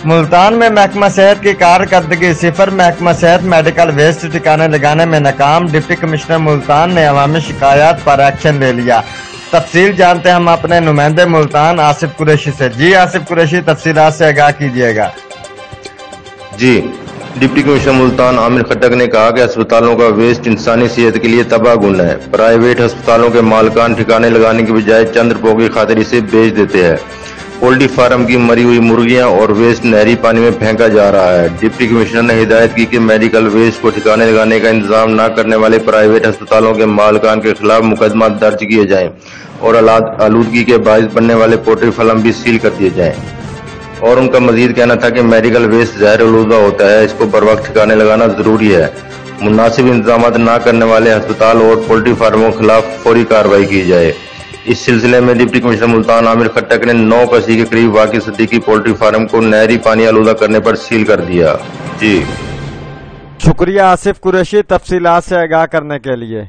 ملتان میں محکمہ صحت کی کارکردگی صفر، محکمہ صحت میڈیکل ویسٹ ٹھکانے لگانے میں ناکام، ڈپٹی کمشنر ملتان نے عوامی شکایات پر ایکشن لے لیا۔ تفصیل جانتے ہیں ہم اپنے نمائندے ملتان آصف قریشی سے۔ جی آصف قریشی، تفصیلات سے آگاہ کیجیے گا۔ جی، ڈپٹی کمشنر ملتان عامر خٹک نے کہا کہ ہسپتالوں کا ویسٹ انسانی صحت کے لیے تباہ کن ہے۔ پرائیویٹ ہسپتالوں کے مالکان ٹھکانے لگانے کے بجائے چند روپوں کی خاطر اسے بیچ دیتے ہیں۔ پولٹری فارم کی مری ہوئی مرغیاں اور ویسٹ نہری پانی میں پھینکا جا رہا ہے۔ ڈپٹی کمشنر نے ہدایت کی کہ میڈیکل ویسٹ کو ٹھکانے لگانے کا انتظام نہ کرنے والے پرائیویٹ ہسپتالوں کے مالکان کے خلاف مقدمات درج کیے جائیں اور آلودگی کے باعث بننے والے پولٹری فارم بھی سیل کر دیے جائیں۔ اور ان کا مزید کہنا تھا کہ میڈیکل ویسٹ زہر آلودہ ہوتا ہے، اس کو بر وقت ٹھکانے لگانا ضروری ہے۔ مناسب انتظامات نہ کرنے والے ہسپتال اور پولٹری فارموں کے خلاف فوری کارروائی کی جائے۔ اس سلسلے میں ڈپٹی کمشنر ملتان عامر خٹک نے 9 کسی کے قریب واقع صدیقی پولٹری فارم کو نہری پانی آلودہ کرنے پر سیل کر دیا۔ جی شکریہ آصف قریشی، تفصیلات سے آگاہ کرنے کے لیے۔